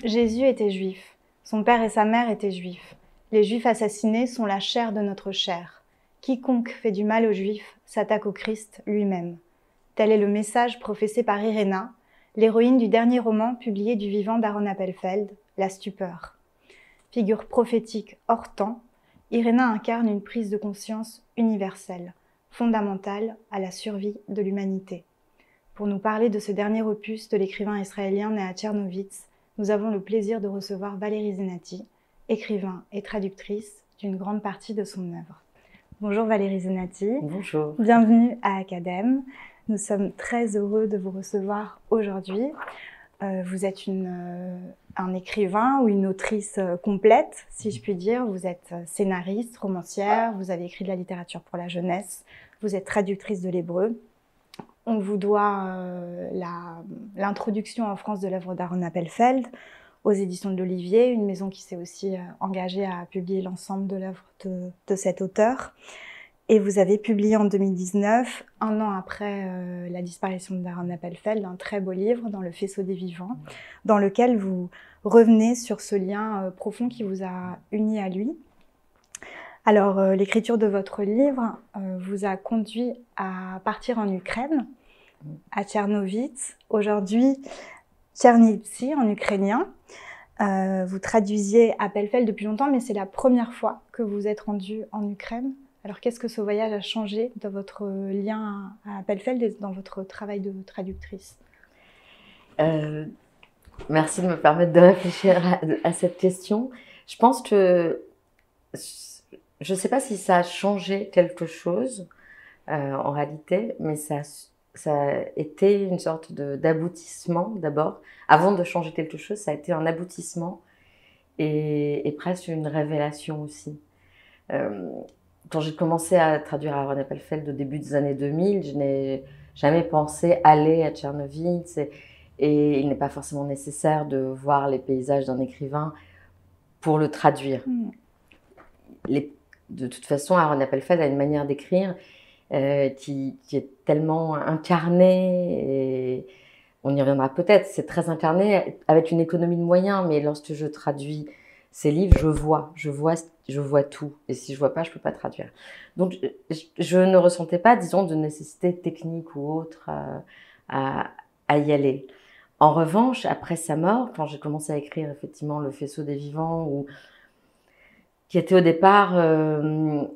Jésus était juif, son père et sa mère étaient juifs. Les juifs assassinés sont la chair de notre chair. Quiconque fait du mal aux juifs s'attaque au Christ lui-même. Tel est le message professé par Iréna, l'héroïne du dernier roman publié du vivant d'Aaron Appelfeld, La stupeur. Figure prophétique hors temps, Iréna incarne une prise de conscience universelle, fondamentale à la survie de l'humanité. Pour nous parler de ce dernier opus de l'écrivain israélien né à Tchernovitz, nous avons le plaisir de recevoir Valérie Zenati, écrivain et traductrice d'une grande partie de son œuvre. Bonjour Valérie Zenati. Bonjour. Bienvenue à Acadème. Nous sommes très heureux de vous recevoir aujourd'hui. Vous êtes un écrivain ou une autrice complète, si je puis dire. Vous êtes scénariste, romancière, vous avez écrit de la littérature pour la jeunesse, vous êtes traductrice de l'hébreu. On vous doit l'introduction en France de l'œuvre d'Aaron Appelfeld aux éditions de l'Olivier, une maison qui s'est aussi engagée à publier l'ensemble de l'œuvre de cet auteur. Et vous avez publié en 2019, un an après la disparition d'Aaron Appelfeld, un très beau livre, Dans le faisceau des vivants, dans lequel vous revenez sur ce lien profond qui vous a uni à lui. Alors, l'écriture de votre livre vous a conduit à partir en Ukraine, à Tchernovitz, aujourd'hui Tchernivtsi en ukrainien. Vous traduisiez Appelfeld depuis longtemps, mais c'est la première fois que vous êtes rendu en Ukraine. Alors, qu'est-ce que ce voyage a changé dans votre lien à Appelfeld et dans votre travail de traductrice ? Merci de me permettre de réfléchir à cette question. Je pense que je ne sais pas si ça a changé quelque chose en réalité, mais ça a été une sorte d'aboutissement d'abord. Avant de changer quelque chose, ça a été un aboutissement et presque une révélation aussi. Quand j'ai commencé à traduire Aaron Appelfeld au début des années 2000, je n'ai jamais pensé aller à Tchernovitz et il n'est pas forcément nécessaire de voir les paysages d'un écrivain pour le traduire. De toute façon, Aaron Appelfeld a une manière d'écrire qui est tellement incarnée, et on y reviendra peut-être, c'est très incarné avec une économie de moyens, mais lorsque je traduis ces livres, je vois tout, et si je vois pas, je peux pas traduire. Donc je ne ressentais pas, disons, de nécessité technique ou autre à y aller. En revanche, après sa mort, quand j'ai commencé à écrire effectivement Le faisceau des vivants, qui était au départ une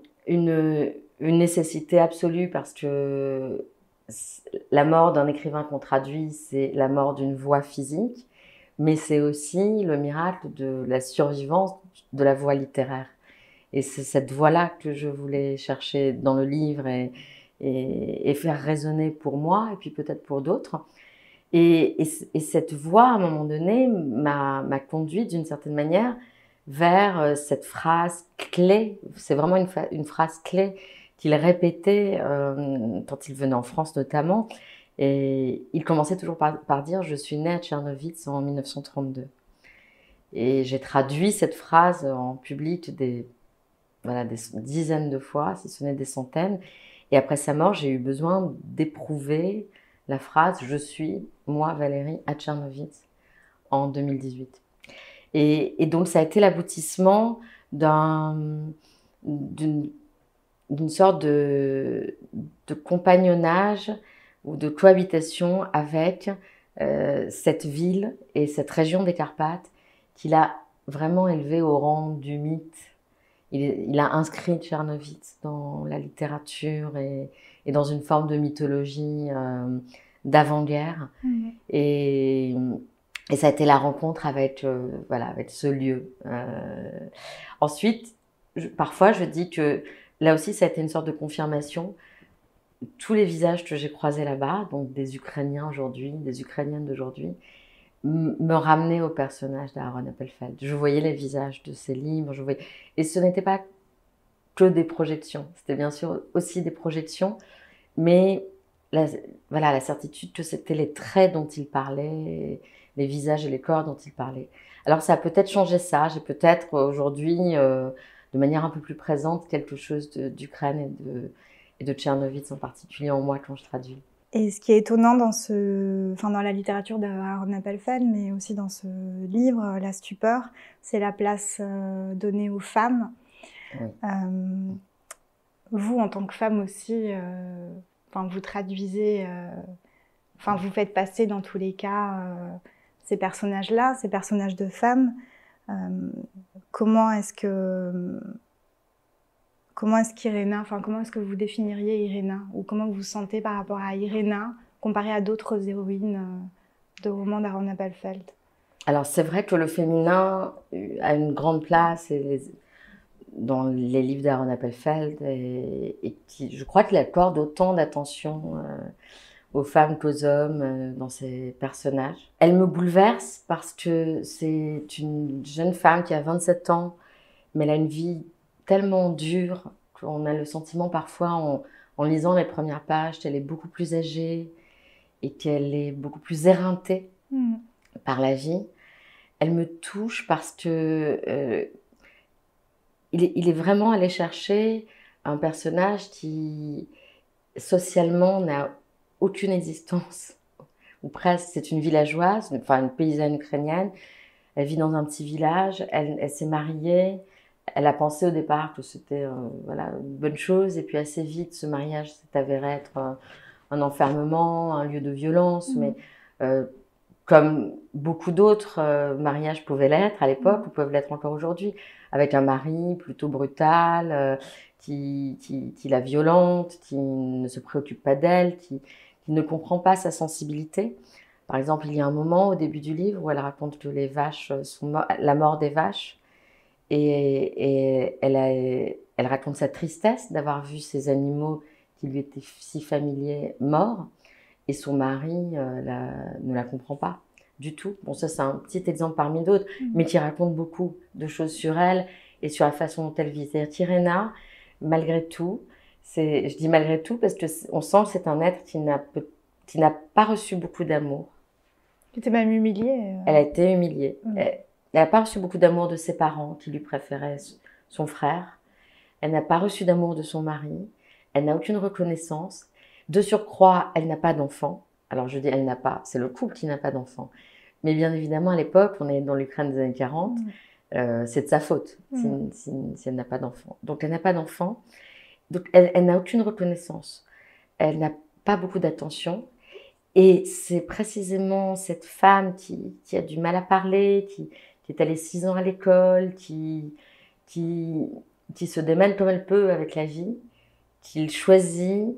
nécessité absolue, parce que la mort d'un écrivain qu'on traduit, c'est la mort d'une voix physique, mais c'est aussi le miracle de la survivance de la voix littéraire. Et c'est cette voix-là que je voulais chercher dans le livre et faire résonner pour moi, et puis peut-être pour d'autres. Et cette voix, à un moment donné, m'a conduit d'une certaine manière vers cette phrase clé. C'est vraiment une phrase clé qu'il répétait quand il venait en France notamment. Et il commençait toujours par dire « Je suis né à Tchernovitz en 1932 ». Et j'ai traduit cette phrase en public des dizaines de fois, si ce n'est des centaines. Et après sa mort, j'ai eu besoin d'éprouver la phrase « Je suis, moi Valérie, à Tchernovitz » en 2018. Et donc ça a été l'aboutissement d'une sorte de compagnonnage ou de cohabitation avec cette ville et cette région des Carpates qu'il a vraiment élevé au rang du mythe. Il a inscrit Tchernovitz dans la littérature et dans une forme de mythologie d'avant-guerre. Et ça a été la rencontre avec ce lieu. Ensuite, parfois je dis que là aussi ça a été une sorte de confirmation. Tous les visages que j'ai croisés là-bas, donc des Ukrainiens aujourd'hui, des Ukrainiennes d'aujourd'hui, me ramenaient au personnage d'Aaron Appelfeld. Je voyais les visages de ces livres, et ce n'était pas que des projections, c'était bien sûr aussi des projections, mais la certitude que c'était les traits dont il parlait, les visages et les corps dont il parlait. Alors ça a peut-être changé ça, j'ai peut-être aujourd'hui, de manière un peu plus présente, quelque chose d'Ukraine et de Tchernovitz en particulier en moi quand je traduis. Et ce qui est étonnant dans dans la littérature d'Aaron Appelfeld, mais aussi dans ce livre, La stupeur, c'est la place donnée aux femmes. Oui. Vous, en tant que femme aussi, vous traduisez, vous faites passer dans tous les cas ces personnages-là, ces personnages de femmes. Comment est-ce qu'Irena, comment est-ce que vous définiriez Irena, ou comment vous vous sentez par rapport à Irena comparée à d'autres héroïnes de romans d'Aaron Appelfeld? Alors c'est vrai que le féminin a une grande place dans les livres d'Aaron Appelfeld et qui, je crois qu'il accorde autant d'attention aux femmes qu'aux hommes dans ses personnages. Elle me bouleverse parce que c'est une jeune femme qui a 27 ans, mais elle a une vie tellement dure qu'on a le sentiment parfois en lisant les premières pages qu'elle est beaucoup plus âgée et qu'elle est beaucoup plus éreintée par la vie. Elle me touche parce que il est vraiment allé chercher un personnage qui socialement n'a aucune existence, ou presque. C'est une villageoise, une paysanne ukrainienne. Elle vit dans un petit village, elle s'est mariée. Elle a pensé au départ que c'était une bonne chose, et puis assez vite, ce mariage s'est avéré être un enfermement, un lieu de violence, mais comme beaucoup d'autres mariages pouvaient l'être à l'époque, ou peuvent l'être encore aujourd'hui, avec un mari plutôt brutal, qui la violente, qui ne se préoccupe pas d'elle, qui ne comprend pas sa sensibilité. Par exemple, il y a un moment au début du livre où elle raconte que les vaches la mort des vaches, et elle raconte sa tristesse d'avoir vu ces animaux qui lui étaient si familiers morts, et son mari ne la comprend pas du tout. Bon, ça c'est un petit exemple parmi d'autres, mais qui raconte beaucoup de choses sur elle et sur la façon dont elle vit. C'est-à-dire qu'Irena, malgré tout, je dis malgré tout parce qu'on sent que c'est un être qui n'a pas reçu beaucoup d'amour. Qui était même humiliée. Elle a été humiliée. Elle n'a pas reçu beaucoup d'amour de ses parents qui lui préféraient son frère. Elle n'a pas reçu d'amour de son mari. Elle n'a aucune reconnaissance. De surcroît, elle n'a pas d'enfant. Alors je dis elle n'a pas, c'est le couple qui n'a pas d'enfant. Mais bien évidemment, à l'époque, on est dans l'Ukraine des années 40, c'est de sa faute si elle n'a pas d'enfant. Donc elle n'a pas d'enfant, donc elle n'a aucune reconnaissance. Elle n'a pas beaucoup d'attention. Et c'est précisément cette femme qui a du mal à parler, qui est allée 6 ans à l'école, qui se démène comme elle peut avec la vie, qu'il choisit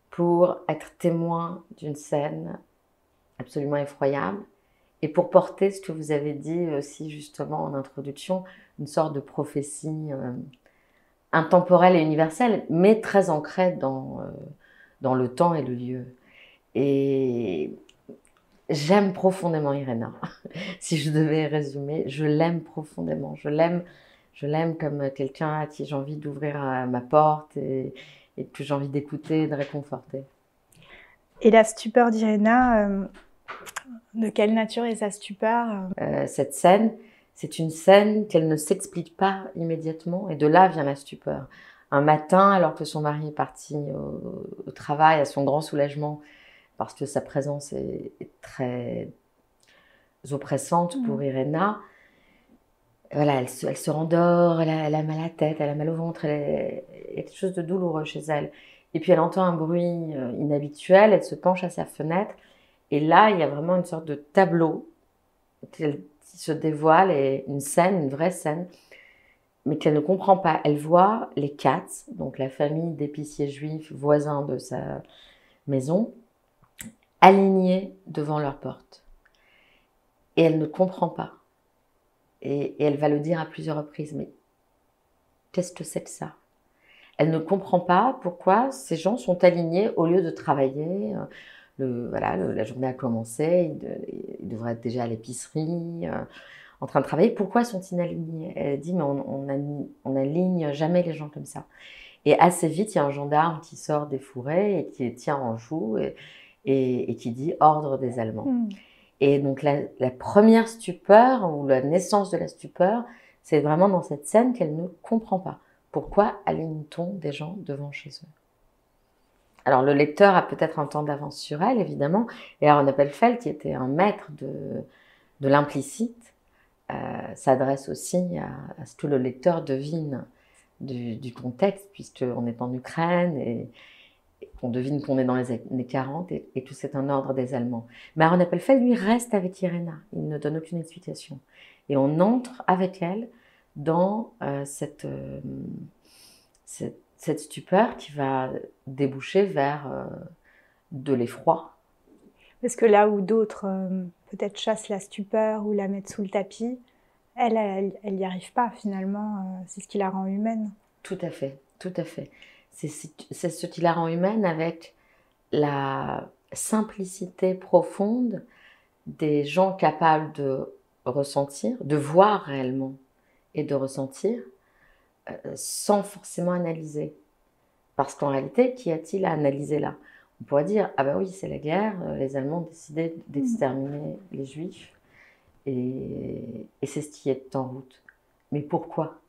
pour être témoin d'une scène absolument effroyable et pour porter ce que vous avez dit aussi justement en introduction, une sorte de prophétie intemporelle et universelle, mais très ancrée dans le temps et le lieu. Et j'aime profondément Irena. Si je devais résumer, je l'aime profondément. Je l'aime comme quelqu'un à qui j'ai envie d'ouvrir ma porte et que j'ai envie d'écouter et de réconforter. Et la stupeur d'Irena, de quelle nature est sa stupeur? Cette scène, c'est une scène qu'elle ne s'explique pas immédiatement, et de là vient la stupeur. Un matin, alors que son mari est parti au travail, à son grand soulagement, parce que sa présence est très oppressante pour Irena, voilà, elle se rendort, elle a mal à la tête, elle a mal au ventre, il y a quelque chose de douloureux chez elle. Et puis elle entend un bruit inhabituel, elle se penche à sa fenêtre, et là, il y a vraiment une sorte de tableau qui se dévoile, et une scène, une vraie scène, mais qu'elle ne comprend pas. Elle voit les Katz, donc la famille d'épiciers juifs voisins de sa maison, alignés devant leur porte. Et elle ne comprend pas. Et elle va le dire à plusieurs reprises, mais qu'est-ce que c'est que ça? Elle ne comprend pas pourquoi ces gens sont alignés au lieu de travailler. La journée a commencé, ils devraient être déjà à l'épicerie, en train de travailler. Pourquoi sont-ils alignés? Elle dit, mais on n'aligne jamais les gens comme ça. Et assez vite, il y a un gendarme qui sort des fourrés et qui les tient en joue et qui dit « Ordre des Allemands ». Et donc la première stupeur, ou la naissance de la stupeur, c'est vraiment dans cette scène qu'elle ne comprend pas. Pourquoi aligne-t-on des gens devant chez eux? Alors, le lecteur a peut-être un temps d'avance sur elle, évidemment. Et Aaron Appelfeld, qui était un maître de l'implicite, s'adresse aussi à ce que le lecteur devine du contexte, puisqu'on est en Ukraine et on devine qu'on est dans les années 40 et tout c'est un ordre des Allemands. Mais Aaron Appelfeld, lui, reste avec Irena. Il ne donne aucune explication. Et on entre avec elle dans cette stupeur qui va déboucher vers de l'effroi. Parce que là où d'autres peut-être chassent la stupeur ou la mettent sous le tapis, elle n'y arrive pas finalement. C'est ce qui la rend humaine. Tout à fait, tout à fait. C'est ce qui la rend humaine avec la simplicité profonde des gens capables de ressentir, de voir réellement et de ressentir sans forcément analyser. Parce qu'en réalité, qu'y a-t-il à analyser là? On pourrait dire, ah ben oui, c'est la guerre, les Allemands ont décidé d'exterminer les Juifs et c'est ce qui est en route. Mais pourquoi?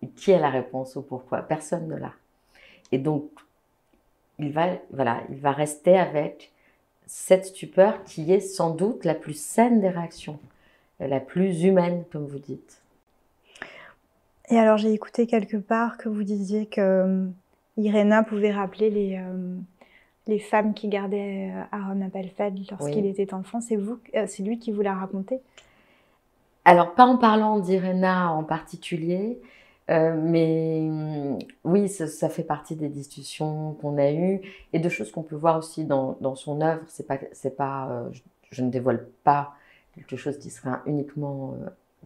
Et qui a la réponse au pourquoi? Personne ne l'a. Et donc, il va rester avec cette stupeur qui est sans doute la plus saine des réactions, la plus humaine, comme vous dites. Et alors, j'ai écouté quelque part que vous disiez que Irena pouvait rappeler les femmes qui gardaient Aaron Appelfeld lorsqu'il était enfant. C'est lui qui vous l'a raconté? Alors, pas en parlant d'Irena en particulier, mais oui, ça fait partie des discussions qu'on a eues et de choses qu'on peut voir aussi dans son œuvre. Je ne dévoile pas quelque chose qui serait uniquement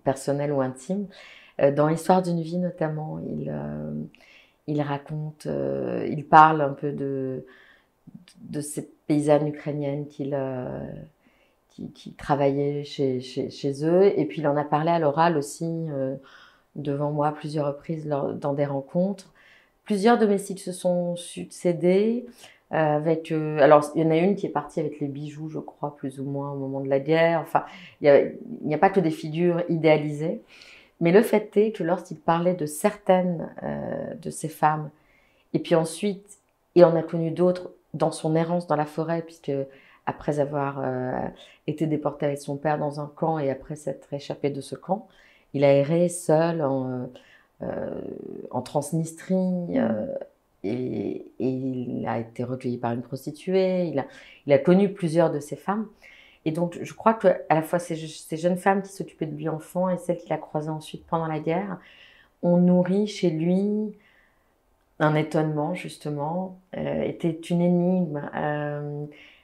personnel ou intime. Dans l'histoire d'une vie, notamment, il raconte, il parle un peu de ces paysannes ukrainiennes qui travaillaient chez eux. Et puis, il en a parlé à l'oral aussi devant moi à plusieurs reprises dans des rencontres. Plusieurs domestiques se sont succédés. Alors, il y en a une qui est partie avec les bijoux, je crois, plus ou moins au moment de la guerre. Enfin, il n'y a pas que des figures idéalisées. Mais le fait est que lorsqu'il parlait de certaines de ces femmes, et puis ensuite, il en a connu d'autres dans son errance dans la forêt, puisque après avoir été déporté avec son père dans un camp et après s'être échappé de ce camp, il a erré seul en Transnistrie et il a été recueilli par une prostituée. Il a connu plusieurs de ces femmes. Et donc, je crois qu'à la fois ces jeunes femmes qui s'occupaient de lui enfant et celles qu'il a croisées ensuite pendant la guerre ont nourri chez lui un étonnement, justement. Étaient une énigme.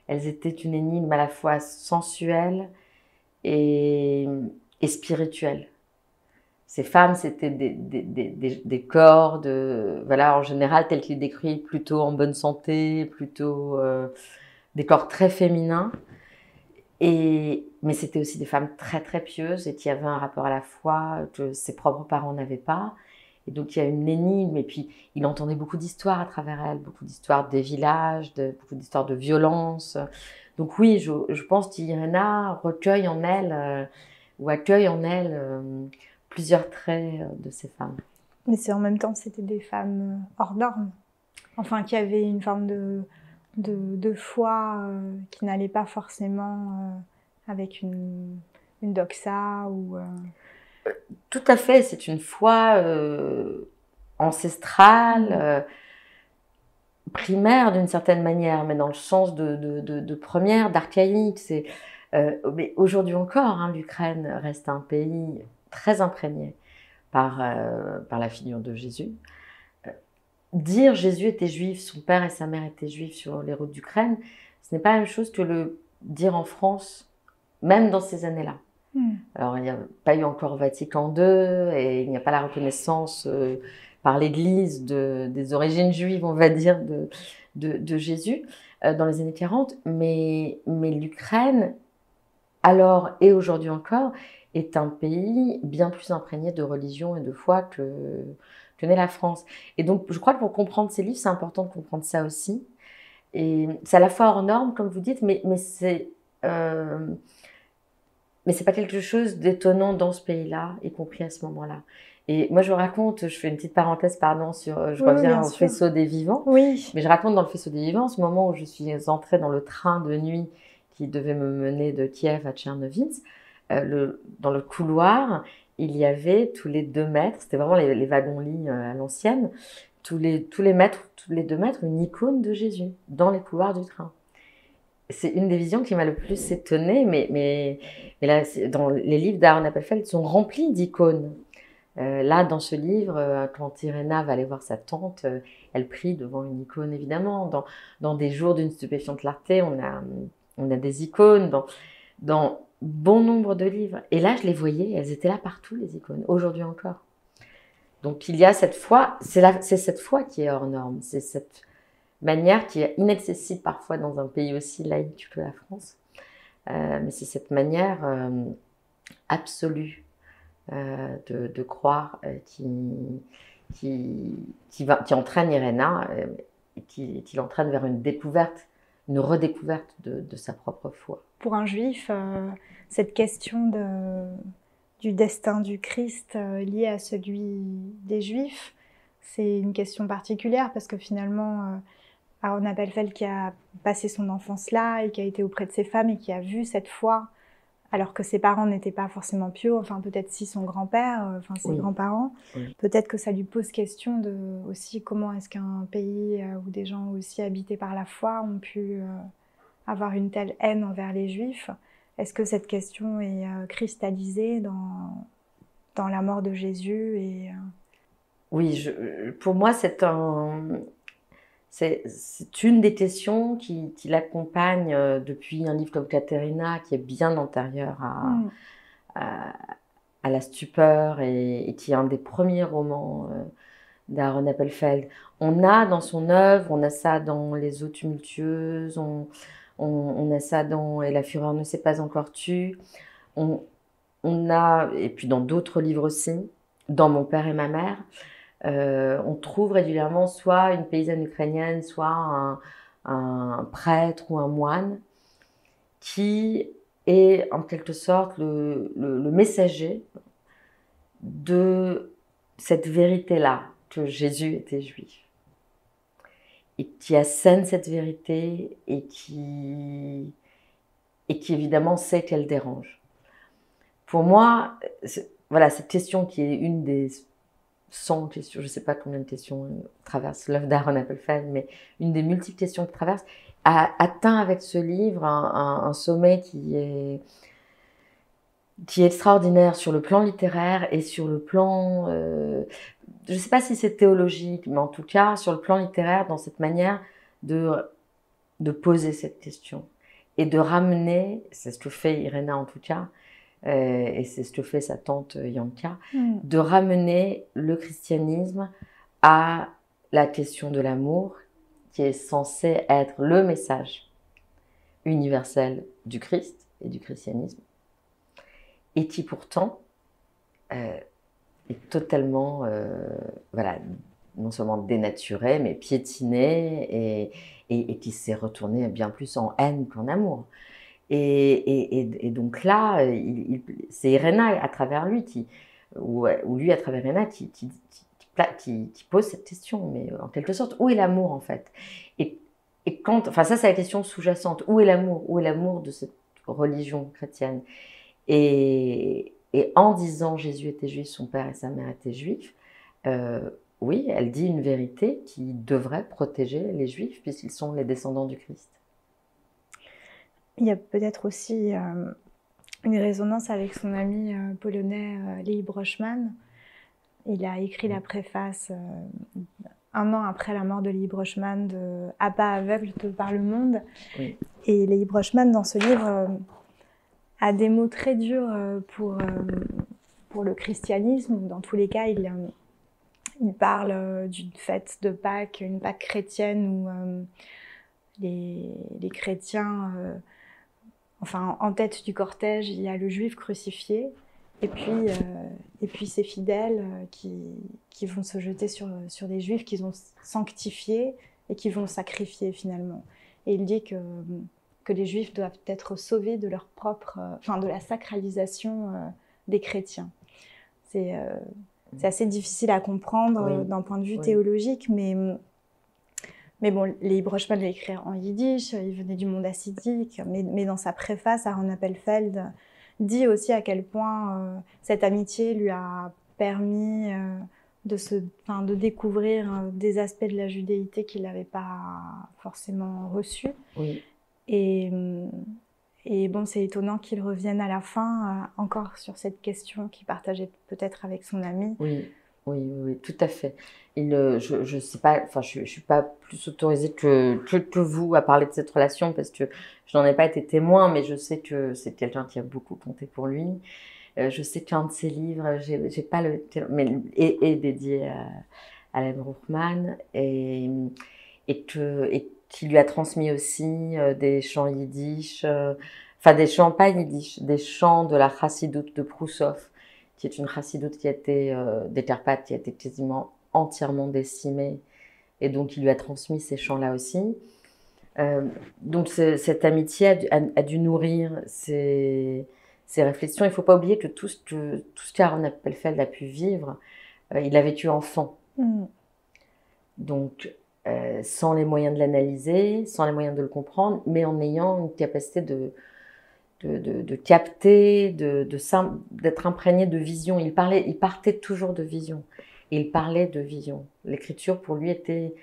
Elles étaient une énigme à la fois sensuelle et spirituelle. Ces femmes, c'était des corps, en général, tels qu'ils décrivent, plutôt en bonne santé, plutôt des corps très féminins. Mais c'était aussi des femmes très très pieuses et qui avaient un rapport à la foi que ses propres parents n'avaient pas. Et donc il y a une énigme, et puis il entendait beaucoup d'histoires à travers elle, beaucoup d'histoires des villages, beaucoup d'histoires de violence. Donc oui, je pense qu'Irena recueille en elle, ou accueille en elle, plusieurs traits de ces femmes. Mais en même temps, c'était des femmes hors normes, enfin qui avaient une forme de foi qui n'allait pas forcément avec une doxa ou... Tout à fait, c'est une foi ancestrale, primaire d'une certaine manière, mais dans le sens de première, d'archaïque. Mais aujourd'hui encore, hein, l'Ukraine reste un pays très imprégné par la figure de Jésus. Dire Jésus était juif, son père et sa mère étaient juifs sur les routes d'Ukraine, ce n'est pas la même chose que le dire en France, même dans ces années-là. Alors, il n'y a pas eu encore Vatican II et il n'y a pas la reconnaissance par l'Église des origines juives, on va dire, de Jésus dans les années 40. Mais l'Ukraine, alors et aujourd'hui encore, est un pays bien plus imprégné de religion et de foi que n'est la France. Et donc, je crois que pour comprendre ces livres, c'est important de comprendre ça aussi. Et c'est à la fois hors norme, comme vous dites, mais c'est pas quelque chose d'étonnant dans ce pays-là, y compris à ce moment-là. Et moi, je raconte, je fais une petite parenthèse, pardon, je Oui, oui, reviens bien au sûr. faisceau des vivants, Oui. mais je raconte dans le faisceau des vivants ce moment où je suis entrée dans le train de nuit qui devait me mener de Kiev à Tchernovitz. Dans le couloir, il y avait tous les 2 mètres, c'était vraiment les wagons-lits à l'ancienne, tous les 2 mètres, une icône de Jésus dans les couloirs du train. C'est une des visions qui m'a le plus étonnée, mais là, dans les livres d'Aaron Appelfeld sont remplis d'icônes. Là, dans ce livre, quand Irena va aller voir sa tante, elle prie devant une icône, évidemment. Dans des jours d'une stupéfiante clarté, on a des icônes dans bon nombre de livres. Et là, je les voyais, elles étaient là partout, les icônes, aujourd'hui encore. Donc, il y a cette foi, c'est cette foi qui est hors norme, c'est cette manière qui est inaccessible parfois dans un pays aussi laïque que la France. Mais c'est cette manière absolue de croire qui entraîne Irena et qui l'entraîne vers une découverte, une redécouverte de sa propre foi. Pour un juif, cette question du destin du Christ lié à celui des Juifs, c'est une question particulière parce que finalement, Aaron Appelfeld qui a passé son enfance là et qui a été auprès de ses femmes et qui a vu cette foi alors que ses parents n'étaient pas forcément pieux, enfin peut-être si son grand-père, enfin ses Oui. grands-parents, Oui. peut-être que ça lui pose question de aussi comment est-ce qu'un pays où des gens aussi habités par la foi ont pu avoir une telle haine envers les Juifs. Est-ce que cette question est cristallisée dans la mort de Jésus et, Oui, pour moi, c'est une des questions qui l'accompagne depuis un livre comme Caterina, qui est bien antérieur à la stupeur et qui est un des premiers romans d'Aaron Appelfeld. On a dans son œuvre, on a ça dans Les eaux tumultueuses, on a ça dans Et la fureur ne s'est pas encore tue, on a, et puis dans d'autres livres aussi, dans Mon père et ma mère, on trouve régulièrement soit une paysanne ukrainienne, soit un prêtre ou un moine qui est en quelque sorte le messager de cette vérité-là, que Jésus était juif. Et qui assène cette vérité et qui évidemment sait qu'elle dérange. Pour moi, voilà, cette question qui est une des 100 questions, je ne sais pas combien de questions traversent l'œuvre d'Aaron Appelfeld, mais une des multiples questions qui traversent, a atteint avec ce livre un sommet qui est extraordinaire sur le plan littéraire et sur le plan, je ne sais pas si c'est théologique, mais en tout cas sur le plan littéraire, dans cette manière de poser cette question et de ramener, c'est ce que fait Irena en tout cas, et c'est ce que fait sa tante Yanka, de ramener le christianisme à la question de l'amour, qui est censé être le message universel du Christ et du christianisme, et qui pourtant est totalement, voilà, non seulement dénaturé, mais piétiné, et qui s'est retourné bien plus en haine qu'en amour. Et donc là, c'est Irena à travers lui, ou lui à travers Irena, qui pose cette question, mais en quelque sorte, où est l'amour en fait? Et enfin ça c'est la question sous-jacente, où est l'amour? Où est l'amour de cette religion chrétienne? Et en disant Jésus était juif, son père et sa mère étaient juifs, oui, elle dit une vérité qui devrait protéger les juifs puisqu'ils sont les descendants du Christ. il y a peut-être aussi une résonance avec son ami polonais Leigh Brochman. Il a écrit la préface 1 an après la mort de Leigh Brochman de « À pas aveugle par le monde ». Oui. Et Leigh Brochman, dans ce livre, a des mots très durs pour le christianisme. Dans tous les cas, il parle d'une fête de Pâques, une Pâques chrétienne où les chrétiens, enfin en tête du cortège, il y a le juif crucifié, et puis ses fidèles qui vont se jeter sur des juifs qu'ils ont sanctifiés et qui vont sacrifier finalement. Et il dit que les juifs doivent être sauvés de leur propre, de la sacralisation des chrétiens. C'est C'est assez difficile à comprendre d'un point de vue théologique, mais bon, les Brochman l'a écrit en yiddish, il venait du monde hassidique, mais dans sa préface, Aaron Appelfeld dit aussi à quel point cette amitié lui a permis de découvrir des aspects de la judéité qu'il n'avait pas forcément reçus. Oui. Et bon, c'est étonnant qu'il revienne à la fin encore sur cette question qu'il partageait peut-être avec son ami. Oui, tout à fait. Je sais pas, enfin, je suis pas plus autorisée que vous à parler de cette relation parce que je n'en ai pas été témoin, mais je sais que c'est quelqu'un qui a beaucoup compté pour lui. Je sais qu'un de ses livres, j'ai pas mais est dédié à Alan Ruchman et qui lui a transmis aussi des chants yiddish, enfin des chants pas yiddish, des chants de la chassidoute de Proussov, qui est une chassidoute qui a été des Carpates, qui a été quasiment entièrement décimée, et donc il lui a transmis ces chants-là aussi. Donc cette amitié a dû nourrir ces réflexions. Il ne faut pas oublier que tout ce qu'Aaron Appelfeld a pu vivre, il l'a vécu enfant. Donc, sans les moyens de l'analyser, sans les moyens de le comprendre, mais en ayant une capacité de capter, d'être imprégné de vision. Il partait toujours de vision. Et il parlait de vision. L'écriture, pour lui, était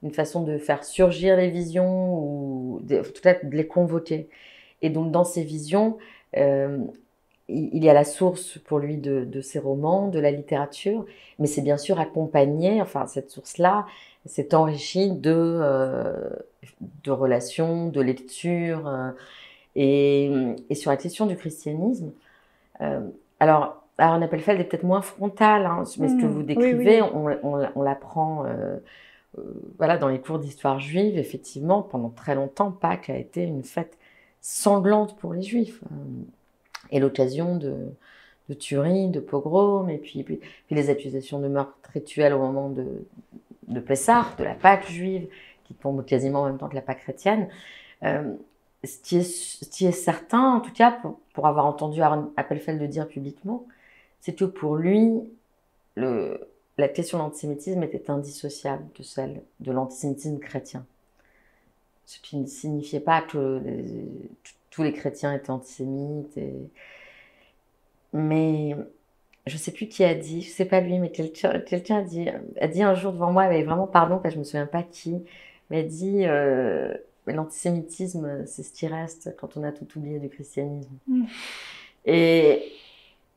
une façon de faire surgir les visions, ou en tout cas de les convoquer. Et donc, dans ces visions, il y a la source pour lui de ses romans, de la littérature, mais c'est bien sûr accompagné, enfin, cette source-là, c'est enrichi de relations, de lectures, et sur la question du christianisme. Alors, Aaron Appelfeld est peut-être moins frontal, hein, mais ce que vous décrivez, on l'apprend voilà, dans les cours d'histoire juive. Effectivement, pendant très longtemps, Pâques a été une fête sanglante pour les Juifs, et l'occasion de tueries, de pogroms, et puis les accusations de meurtre rituel au moment de Pessah, de la Pâque juive, qui tombe quasiment en même temps que la Pâque chrétienne. Ce qui est certain, en tout cas, pour avoir entendu Aaron Appelfeld le dire publiquement, c'est que pour lui, la question de l'antisémitisme était indissociable de celle de l'antisémitisme chrétien. Ce qui ne signifiait pas que tous les chrétiens étaient antisémites. Mais je ne sais plus qui a dit, je ne sais pas lui, mais quelqu'un a dit un jour devant moi, mais vraiment pardon, parce que je ne me souviens pas qui, mais a dit l'antisémitisme, c'est ce qui reste quand on a tout oublié du christianisme. Et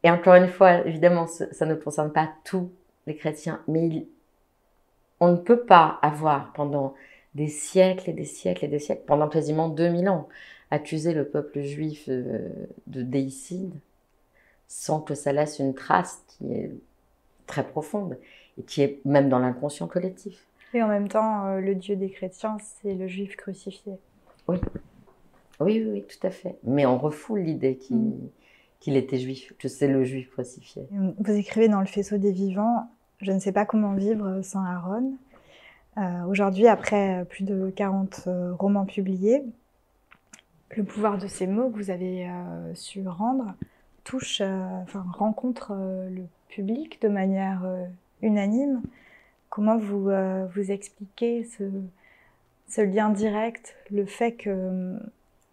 encore une fois, évidemment, ça ne concerne pas tous les chrétiens, mais on ne peut pas avoir pendant des siècles et des siècles et des siècles, pendant quasiment 2000 ans, accuser le peuple juif de déicide sans que ça laisse une trace qui est très profonde et qui est même dans l'inconscient collectif. Et en même temps, le Dieu des chrétiens, c'est le juif crucifié. Oui, tout à fait. Mais on refoule l'idée qu'il était juif, que c'est le juif crucifié. Vous écrivez dans Le Faisceau des vivants, je ne sais pas comment vivre sans Aaron. Aujourd'hui, après plus de 40 romans publiés, le pouvoir de ces mots que vous avez su rendre rencontre le public de manière unanime. Comment vous expliquez ce lien direct, le fait que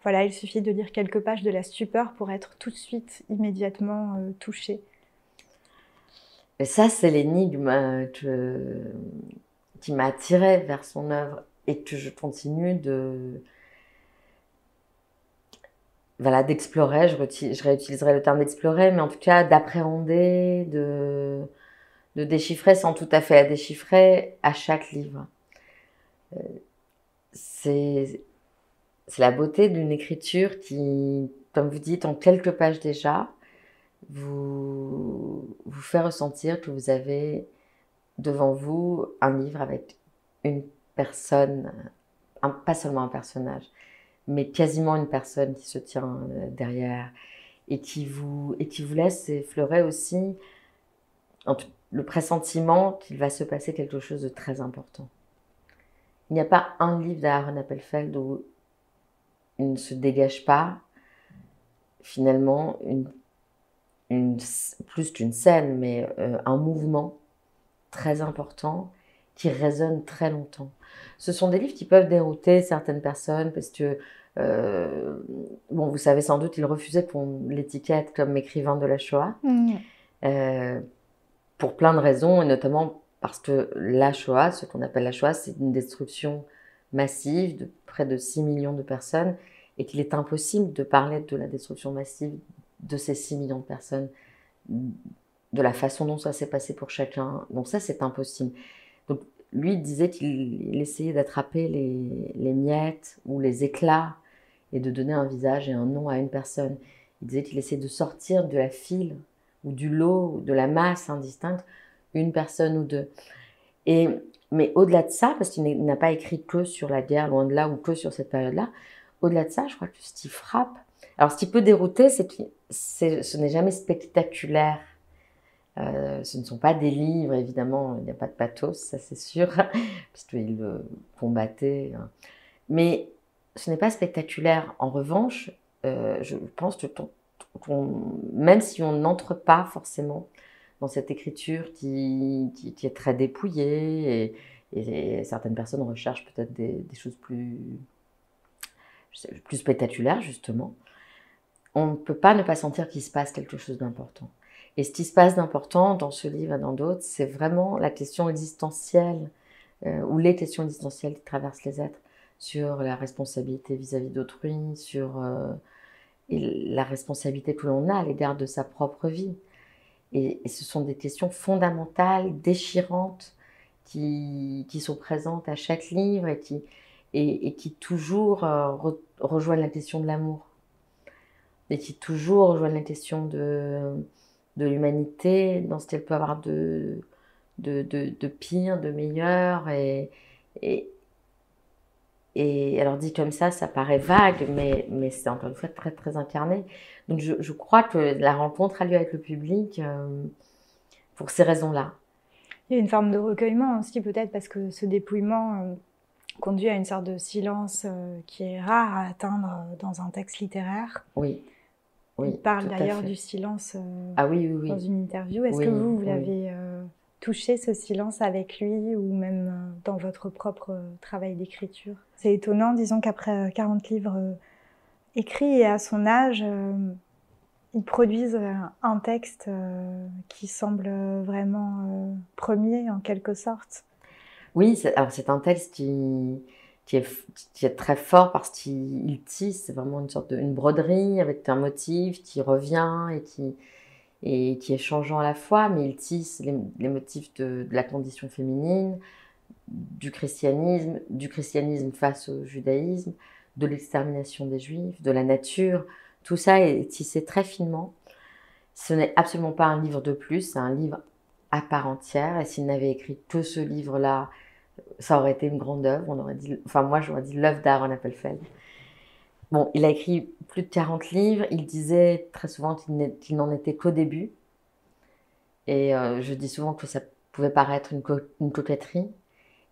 il suffit de lire quelques pages de La Stupeur pour être tout de suite, immédiatement touché? Et ça, c'est l'énigme qui m'a attirée vers son œuvre et que je continue d'explorer. Je réutiliserai le terme d'explorer, mais en tout cas d'appréhender, de déchiffrer sans tout à fait la déchiffrer à chaque livre. C'est la beauté d'une écriture qui, comme vous dites, en quelques pages déjà, vous fait ressentir que vous avez devant vous un livre avec une personne, pas seulement un personnage, mais quasiment une personne qui se tient derrière et qui vous laisse effleurer aussi le pressentiment qu'il va se passer quelque chose de très important. Il n'y a pas un livre d'Aaron Appelfeld où il ne se dégage pas finalement plus qu'une scène, mais un mouvement très important qui résonne très longtemps. Ce sont des livres qui peuvent dérouter certaines personnes parce que, bon, vous savez sans doute, il refusait qu'on l'étiquette comme écrivain de la Shoah, pour plein de raisons, et notamment parce que la Shoah, ce qu'on appelle la Shoah, c'est une destruction massive de près de 6 millions de personnes, et qu'il est impossible de parler de la destruction massive de ces 6 millions de personnes, de la façon dont ça s'est passé pour chacun. Donc ça, c'est impossible. Donc, lui disait qu'il essayait d'attraper les miettes ou les éclats et de donner un visage et un nom à une personne. Il disait qu'il essayait de sortir de la file ou du lot, ou de la masse indistincte, une personne ou deux. Mais au-delà de ça, parce qu'il n'a pas écrit que sur la guerre, loin de là, ou que sur cette période-là, au-delà de ça, je crois que ce qui frappe, alors ce qui peut dérouter, c'est que ce n'est jamais spectaculaire. Ce ne sont pas des livres, évidemment, il n'y a pas de pathos, ça c'est sûr, parce qu'il combattait. Mais ce n'est pas spectaculaire. En revanche, je pense que même si on n'entre pas forcément dans cette écriture qui est très dépouillée, et certaines personnes recherchent peut-être des choses plus spectaculaires, justement, on ne peut pas ne pas sentir qu'il se passe quelque chose d'important. Et ce qui se passe d'important dans ce livre et dans d'autres, c'est vraiment la question existentielle, ou les questions existentielles qui traversent les êtres, sur la responsabilité vis-à-vis d'autrui, sur la responsabilité que l'on a à l'égard de sa propre vie. Et ce sont des questions fondamentales, déchirantes, qui sont présentes à chaque livre et qui toujours rejoignent la question de l'amour. Et qui toujours rejoignent la question de l'humanité, dans ce qu'elle peut avoir de pire, de meilleur. Et alors dit comme ça paraît vague, mais c'est encore une fois très, très incarné. Donc je crois que la rencontre a lieu avec le public pour ces raisons-là. Il y a une forme de recueillement aussi, peut-être, parce que ce dépouillement conduit à une sorte de silence qui est rare à atteindre dans un texte littéraire. Oui. Oui, il parle d'ailleurs du silence oui. Dans une interview. Est-ce que vous l'avez touché, ce silence, avec lui, ou même dans votre propre travail d'écriture? C'est étonnant, disons qu'après 40 livres écrits et à son âge, il produise un texte qui semble vraiment premier, en quelque sorte. Oui, alors c'est un texte qui est très fort parce qu'il tisse, c'est vraiment une sorte une broderie avec un motif qui revient et qui est changeant à la fois, mais il tisse les motifs de la condition féminine, du christianisme face au judaïsme, de l'extermination des juifs, de la nature. Tout ça est tissé très finement. Ce n'est absolument pas un livre de plus, c'est un livre à part entière. Et s'il n'avait écrit que ce livre-là, ça aurait été une grande œuvre. On aurait dit, enfin moi j'aurais dit l'œuvre d'Aaron Appelfeld. Bon, il a écrit plus de 40 livres. Il disait très souvent qu'il n'en était qu'au début. Et je dis souvent que ça pouvait paraître une coquetterie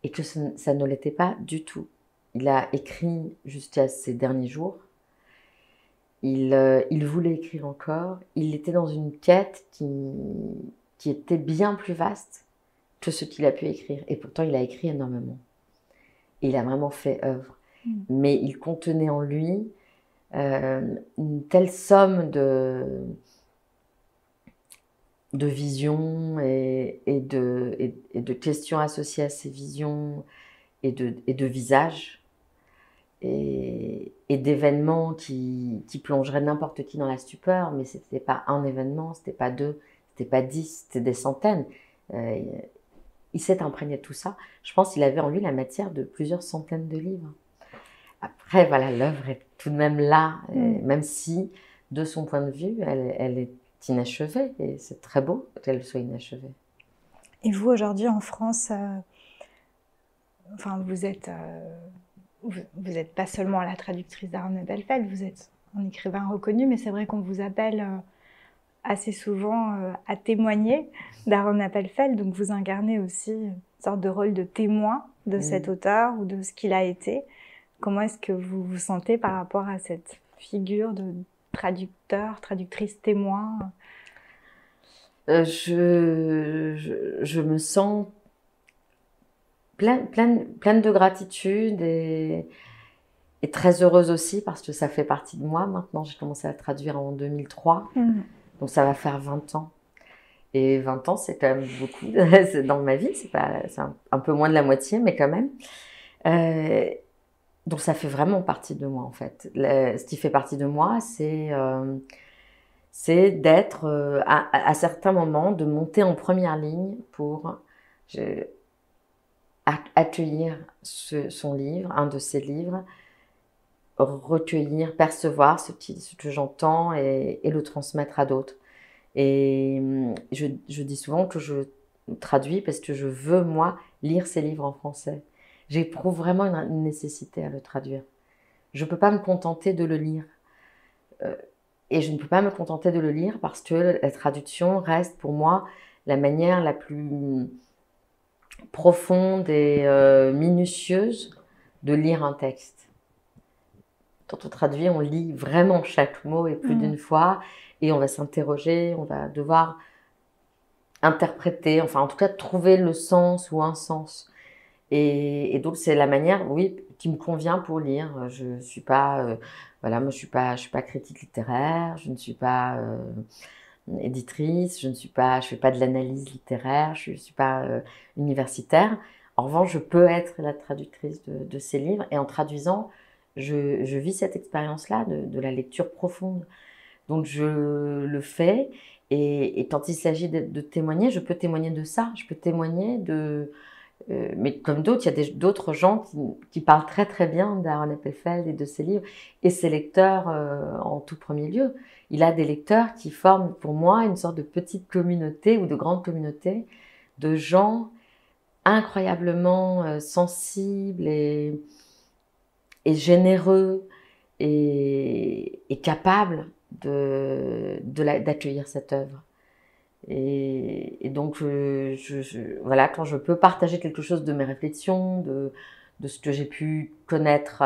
et que ça ne l'était pas du tout. Il a écrit jusqu'à ses derniers jours. Il voulait écrire encore. Il était dans une quête qui était bien plus vaste que ce qu'il a pu écrire. Et pourtant, il a écrit énormément. Et il a vraiment fait œuvre. Mais il contenait en lui une telle somme de visions et de questions associées à ces visions et de visages et d'événements qui plongeraient n'importe qui dans la stupeur, mais ce n'était pas un événement, ce n'était pas deux, ce n'était pas 10, c'était des centaines. Il s'est imprégné de tout ça. Je pense qu'il avait en lui la matière de plusieurs centaines de livres. Après, voilà, l'œuvre est tout de même là, même si, de son point de vue, elle est inachevée, et c'est très beau qu'elle soit inachevée. Et vous, aujourd'hui, en France, enfin, vous êtes pas seulement la traductrice d'Aaron Appelfeld, vous êtes un écrivain reconnu, mais c'est vrai qu'on vous appelle assez souvent à témoigner d'Aaron Appelfeld, donc vous incarnez aussi une sorte de rôle de témoin de cet auteur ou de ce qu'il a été. Comment est-ce que vous vous sentez par rapport à cette figure de traducteur, traductrice témoin? Je me sens pleine de gratitude et très heureuse aussi parce que ça fait partie de moi maintenant. J'ai commencé à traduire en 2003, donc ça va faire 20 ans. Et 20 ans, c'est quand même beaucoup dans ma vie. C'est un peu moins de la moitié, mais quand même. Donc ça fait vraiment partie de moi en fait. Ce qui fait partie de moi, c'est d'être à certains moments, de monter en première ligne pour accueillir son livre, un de ses livres, recueillir, percevoir ce que j'entends et le transmettre à d'autres. Et je dis souvent que je traduis parce que je veux, moi, lire ces livres en français. J'éprouve vraiment une nécessité à le traduire. Je ne peux pas me contenter de le lire. Et je ne peux pas me contenter de le lire parce que la traduction reste pour moi la manière la plus profonde et minutieuse de lire un texte. Quand on traduit, on lit vraiment chaque mot et plus d'une fois, et on va s'interroger, on va devoir interpréter, enfin en tout cas trouver le sens ou un sens. Et donc c'est la manière, oui, qui me convient pour lire. Je suis pas, voilà, moi je suis pas critique littéraire, je ne suis pas éditrice, je fais pas de l'analyse littéraire, je suis pas universitaire. En revanche, je peux être la traductrice de ces livres, et en traduisant, je vis cette expérience-là de la lecture profonde. Donc je le fais, et quand il s'agit de témoigner, je peux témoigner de ça, je peux témoigner mais comme d'autres, il y a d'autres gens qui parlent très très bien d'Aaron Appelfeld et de ses livres, et ses lecteurs en tout premier lieu. Il a des lecteurs qui forment pour moi une sorte de petite communauté ou de grande communauté de gens incroyablement sensibles et généreux et capables d'accueillir cette œuvre. Et donc, voilà, quand je peux partager quelque chose de mes réflexions, de ce que j'ai pu connaître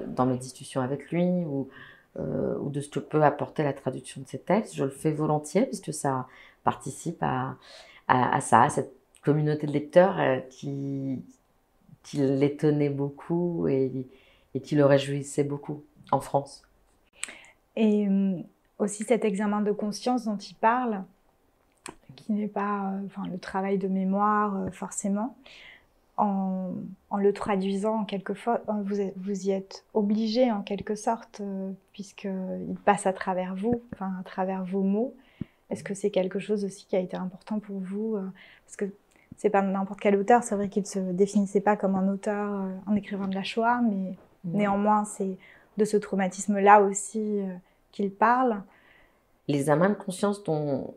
dans mes discussions avec lui, ou de ce que peut apporter la traduction de ses textes, je le fais volontiers, puisque ça participe à ça, à cette communauté de lecteurs qui l'étonnait beaucoup et qui le réjouissait beaucoup en France. Et aussi cet examen de conscience dont il parle, qui n'est pas le travail de mémoire forcément, en le traduisant en quelque sorte, vous y êtes obligé en quelque sorte, puisqu'il passe à travers vous, à travers vos mots. Est-ce que c'est quelque chose aussi qui a été important pour vous parce que c'est pas n'importe quel auteur, c'est vrai qu'il ne se définissait pas comme un auteur, un écrivain de la Shoah, mais néanmoins c'est de ce traumatisme-là aussi qu'il parle. L'examen de conscience dont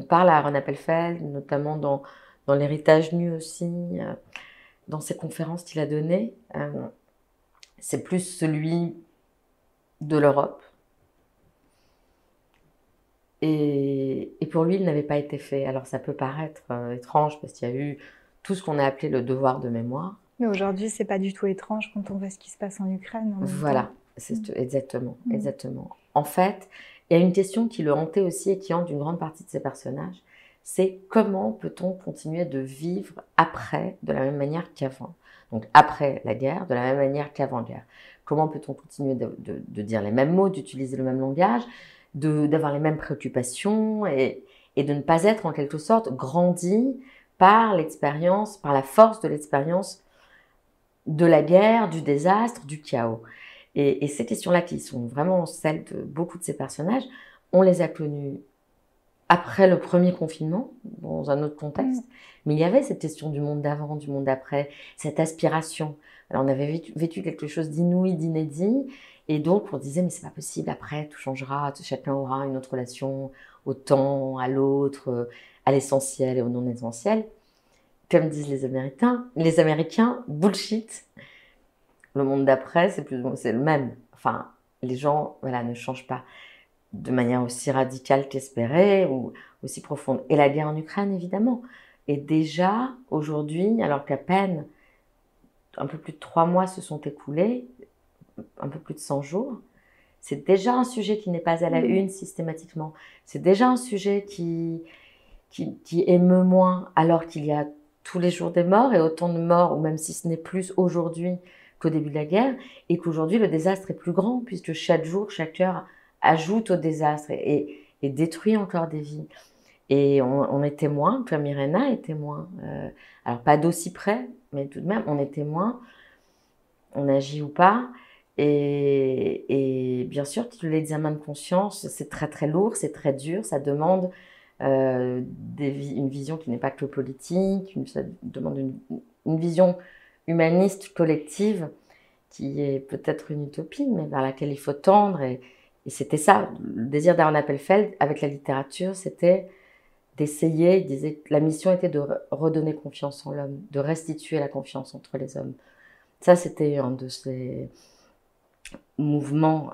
parle Aaron Appelfeld, notamment dans l'héritage nu aussi, dans ses conférences qu'il a données, c'est plus celui de l'Europe. Et pour lui, il n'avait pas été fait. Alors ça peut paraître étrange parce qu'il y a eu tout ce qu'on a appelé le devoir de mémoire. Mais aujourd'hui, c'est pas du tout étrange quand on voit ce qui se passe en Ukraine. Voilà, exactement. En fait, il y a une question qui le hantait aussi et qui hante une grande partie de ses personnages, c'est comment peut-on continuer de vivre après de la même manière qu'avant. Donc après la guerre, de la même manière qu'avant-guerre. Comment peut-on continuer de dire les mêmes mots, d'utiliser le même langage, d'avoir les mêmes préoccupations et de ne pas être en quelque sorte grandi par l'expérience, par la force de l'expérience de la guerre, du désastre, du chaos. Et ces questions-là, qui sont vraiment celles de beaucoup de ces personnages, on les a connues après le premier confinement, dans un autre contexte. Mais il y avait cette question du monde d'avant, du monde d'après, cette aspiration. Alors on avait vécu quelque chose d'inouï, d'inédit, et donc on disait mais c'est pas possible, après tout changera, chacun aura une autre relation au temps, à l'autre, à l'essentiel et au non essentiel. Comme disent les Américains, bullshit. Le monde d'après, c'est le même. Enfin, les gens, voilà, ne changent pas de manière aussi radicale qu'espérée ou aussi profonde. Et la guerre en Ukraine, évidemment. Et déjà, aujourd'hui, alors qu'à peine un peu plus de 3 mois se sont écoulés, un peu plus de 100 jours, c'est déjà un sujet qui n'est pas à la une systématiquement. C'est déjà un sujet qui qui émeut moins, alors qu'il y a tous les jours des morts et autant de morts, ou même si ce n'est plus aujourd'hui qu'au début de la guerre, et qu'aujourd'hui le désastre est plus grand puisque chaque jour, chaque heure ajoute au désastre et détruit encore des vies. Et on est témoin, comme Irena est témoin. Alors pas d'aussi près, mais tout de même, on est témoin. On agit ou pas. Et bien sûr, l'examen de conscience, c'est très très lourd, c'est très dur, ça demande une vision qui n'est pas que politique, ça demande une vision humaniste, collective, qui est peut-être une utopie, mais vers laquelle il faut tendre. Et c'était ça, le désir d'Aaron Appelfeld avec la littérature, c'était d'essayer, il disait que la mission était de redonner confiance en l'homme, de restituer la confiance entre les hommes. Ça, c'était un de ces mouvements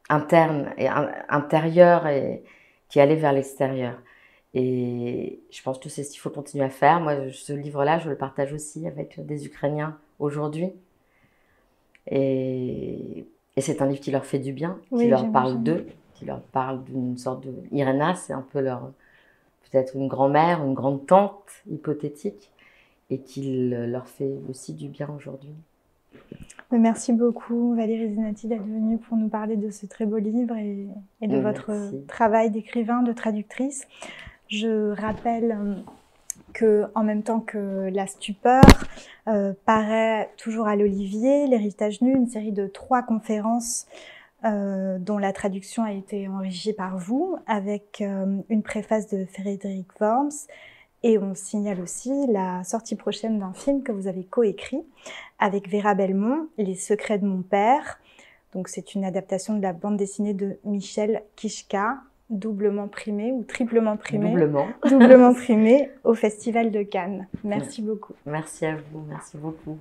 internes et intérieurs et qui allaient vers l'extérieur. Et je pense que c'est ce qu'il faut continuer à faire. Moi, ce livre-là, je le partage aussi avec des Ukrainiens aujourd'hui. Et c'est un livre qui leur fait du bien, qui leur parle d'eux, qui leur parle d'une sorte de... Irena, c'est un peu leur... peut-être une grand-mère, une grande-tante hypothétique, et qui leur fait aussi du bien aujourd'hui. Merci beaucoup Valérie Zenati d'être venue pour nous parler de ce très beau livre et de votre travail d'écrivain, de traductrice. Je rappelle que, en même temps que La Stupeur, paraît toujours à l'Olivier, L'Héritage nu, une série de 3 conférences dont la traduction a été enrichie par vous, avec une préface de Frédéric Worms. Et on signale aussi la sortie prochaine d'un film que vous avez coécrit avec Vera Belmont, Les secrets de mon père. Donc c'est une adaptation de la bande dessinée de Michel Kichka, doublement primée ou triplement primée. Doublement primée au Festival de Cannes. Merci beaucoup. Merci à vous, merci beaucoup.